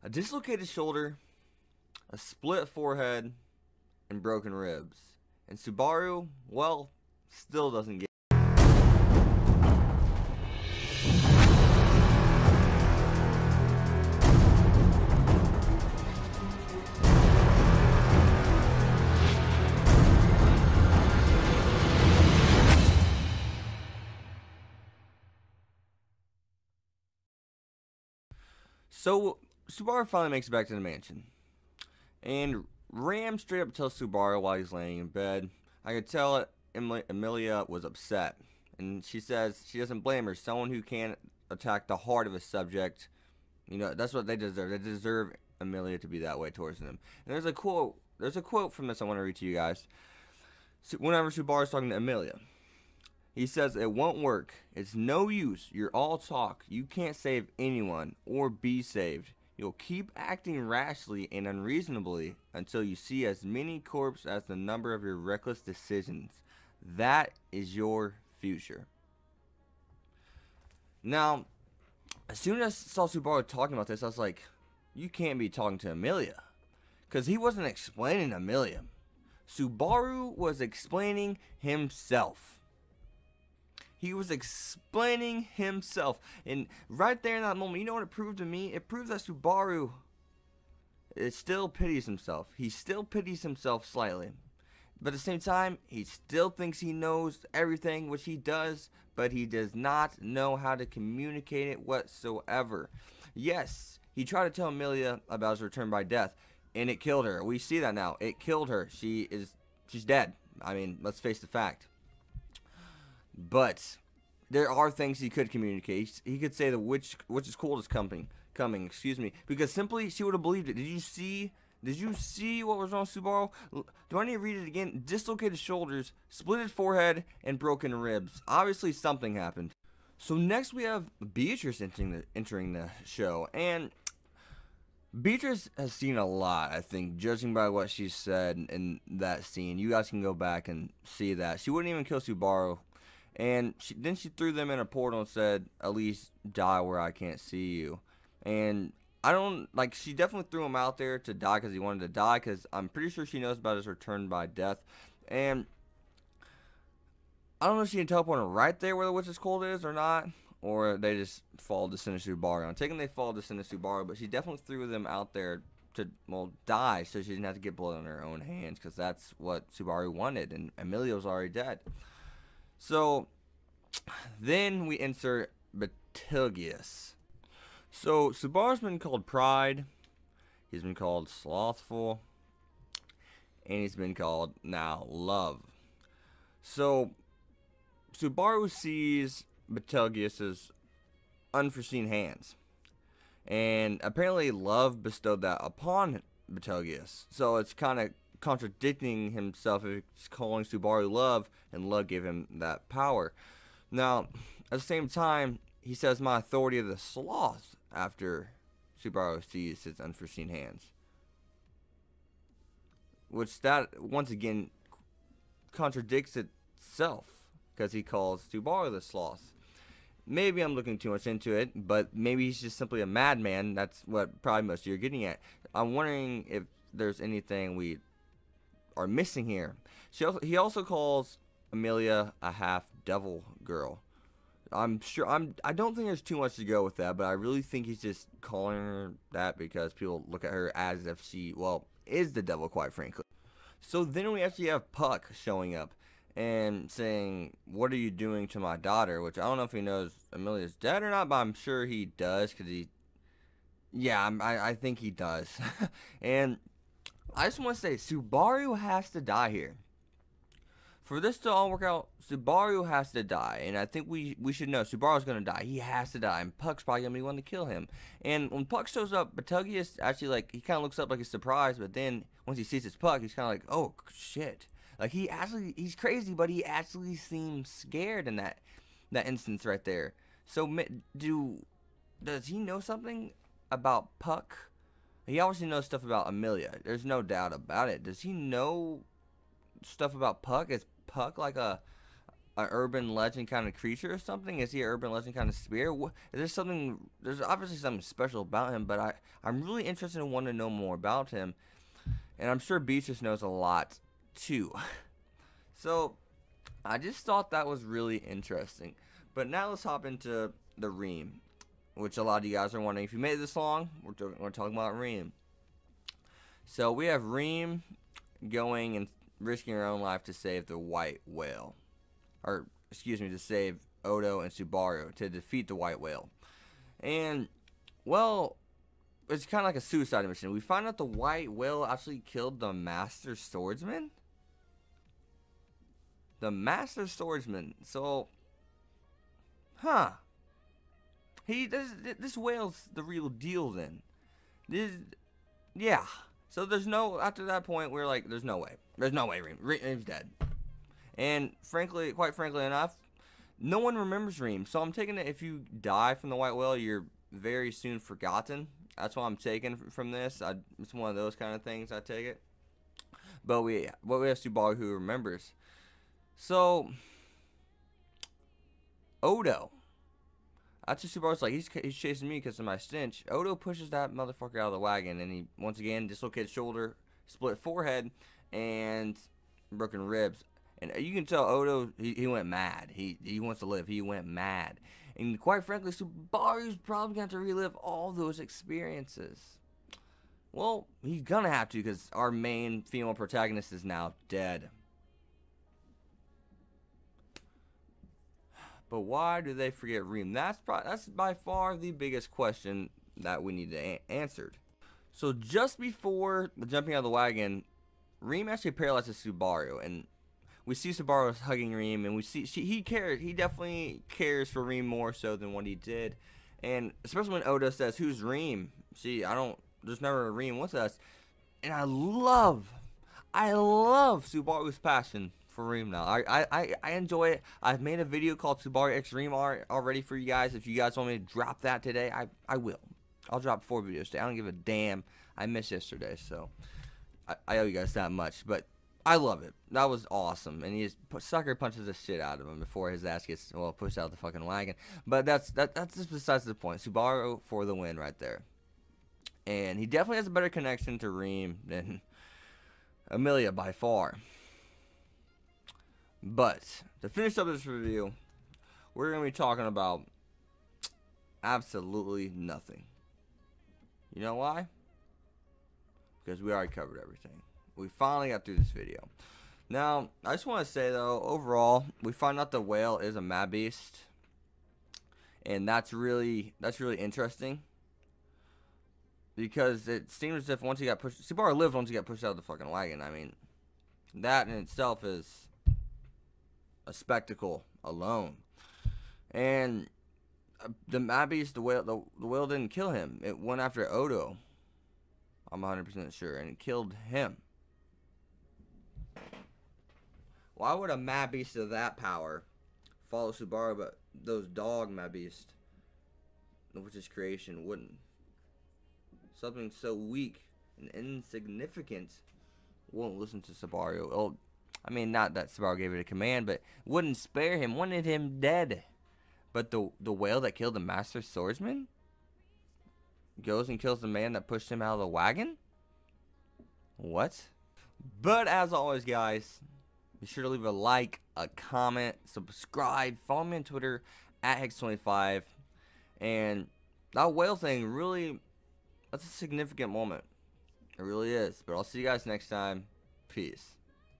A dislocated shoulder, a split forehead, and broken ribs. And Subaru, well, still doesn't get. So, Subaru finally makes it back to the mansion. And Ram straight up tells Subaru while he's laying in bed. I could tell it, Emilia was upset. And she says she doesn't blame her. Someone who can't attack the heart of a subject, you know, that's what they deserve. They deserve Emilia to be that way towards them. And there's a quote from this I want to read to you guys. So whenever Subaru's talking to Emilia, he says, "It won't work. It's no use. You're all talk. You can't save anyone or be saved. You'll keep acting rashly and unreasonably until you see as many corpses as the number of your reckless decisions. That is your future." Now, as soon as I saw Subaru talking about this, I was like, you can't be talking to Emilia. Because he wasn't explaining Emilia. Subaru was explaining himself. He was explaining himself. And right there in that moment, you know what it proved to me? It proved that Subaru still pities himself. He still pities himself slightly. But at the same time, he still thinks he knows everything, which he does, but he does not know how to communicate it whatsoever. Yes, he tried to tell Emilia about his return by death, and it killed her. We see that now. It killed her. She's dead. I mean, let's face the fact. But there are things he could communicate. He could say the witch is cold is coming, excuse me, because simply she would have believed it. Did you see what was wrong with Subaru? Do I need to read it again? Dislocated shoulders, splitted forehead, and broken ribs. Obviously something happened. So next we have Beatrice entering the show, and Beatrice has seen a lot, I think, judging by what she said in that scene. You guys can go back and see that. She wouldn't even kill Subaru. And then she threw them in a portal and said, "At least die where I can't see you." And I don't, like, she definitely threw him out there to die because he wanted to die, because I'm pretty sure she knows about his return by death. And I don't know if she can teleport him right there where the witch's cold is or not, or they just fall to send Subaru. I'm taking they fall to send Subaru, but she definitely threw them out there to, well, die so she didn't have to get blood on her own hands, because that's what Subaru wanted, and Emilia was already dead. So, then we insert Betelgeuse. So, Subaru's been called Pride, he's been called Slothful, and he's been called, now, Love. So, Subaru sees Betelgeuse's unforeseen hands, and apparently Love bestowed that upon Betelgeuse. So, it's kind of contradicting himself if he's calling Subaru Love, and Love gave him that power. Now, at the same time, he says, "My authority of the sloth," after Subaru sees his unforeseen hands. Which that, once again, contradicts itself, because he calls Subaru the sloth. Maybe I'm looking too much into it, but maybe he's just simply a madman. That's what probably most of you are getting at. I'm wondering if there's anything we are missing here. He also calls Emilia a half devil girl. I don't think there's too much to go with that, but I really think he's just calling her that because people look at her as if she, well, is the devil, quite frankly. So then we actually have Puck showing up and saying, "What are you doing to my daughter?" Which I don't know if he knows Emilia's dead or not, but I'm sure he does, because I think he does. And I just want to say, Subaru has to die here. For this to all work out, Subaru has to die. And I think we should know Subaru's going to die. He has to die. And Puck's probably going to be one to kill him. And when Puck shows up, Betelgeuse actually, like, he kind of looks up like he's surprised. But then, once he sees his Puck, he's kind of like, oh, shit. Like, he's crazy, but he actually seems scared in that instance right there. So, does he know something about Puck? He obviously knows stuff about Emilia. There's no doubt about it. Does he know stuff about Puck? Is Puck like an urban legend kind of creature or something? Is he an urban legend kind of spirit? Is there something? There's obviously something special about him, but I'm really interested in wanting to know more about him, and I'm sure Beatrice knows a lot too. So I just thought that was really interesting. But now let's hop into the Ream, which a lot of you guys are wondering. If you made it this long, we're talking about Ream. So we have Ream going and risking her own life to save the white whale. Or, excuse me, to save Odo and Subaru, to defeat the white whale. And, well, it's kind of like a suicide mission. We find out the white whale actually killed the master swordsman. The master swordsman. So, this whale's the real deal then. Yeah. So there's no, after that point, we're like, there's no way. There's no way Ream's dead. And frankly, quite frankly enough, no one remembers Ream. So I'm taking it, if you die from the white whale, you're very soon forgotten. That's what I'm taking from this. It's one of those kind of things, I take it. But we have Subaru who remembers. So, Odo. Actually, Subaru's like, he's chasing me because of my stench. Odo pushes that motherfucker out of the wagon, and he, once again, dislocated shoulder, split forehead, and broken ribs. And you can tell Odo, he went mad. He wants to live. He went mad. And quite frankly, Subaru's probably going to have to relive all those experiences. Well, he's going to have to because our main female protagonist is now dead. But why do they forget Ream? That's by far the biggest question that we need to answered. So just before the jumping out of the wagon, Ream actually paralyzes Subaru, and we see Subaru hugging Ream, and we see he cares. He definitely cares for Ream more so than what he did, and especially when Odo says, "Who's Ream?" See, there's never a Ream with us, and I love Subaru's passion for Ream now. I enjoy it. I've made a video called Subaru X Ream already for you guys. If you guys want me to drop that today, I will. I'll drop 4 videos today. I don't give a damn. I missed yesterday, so I owe you guys that much. But I love it. That was awesome. And he just sucker punches the shit out of him before his ass gets, well, pushed out the fucking wagon. But that's just besides the point. Subaru for the win right there. And he definitely has a better connection to Ream than Amelia by far. But to finish up this review, we're going to be talking about absolutely nothing. You know why? Because we already covered everything. We finally got through this video. Now, I just want to say though, overall, we find out the whale is a mad beast, and that's really interesting. Because it seems as if once he got pushed, Subaru lived once he got pushed out of the fucking wagon. I mean, that in itself is a spectacle alone. And the mad beast, the whale didn't kill him. It went after Odo. I'm 100% sure, and it killed him. Why would a mad beast of that power follow Subaru, but those dog mad beast, which is creation, wouldn't? Something so weak and insignificant won't listen to Subaru. Well, I mean, not that Subaru gave it a command, but wouldn't spare him, wanted him dead. But the whale that killed the master swordsman goes and kills the man that pushed him out of the wagon? What? But as always, guys, be sure to leave a like, a comment, subscribe, follow me on Twitter at Hex25. And that whale thing really, that's a significant moment. It really is. But I'll see you guys next time. Peace.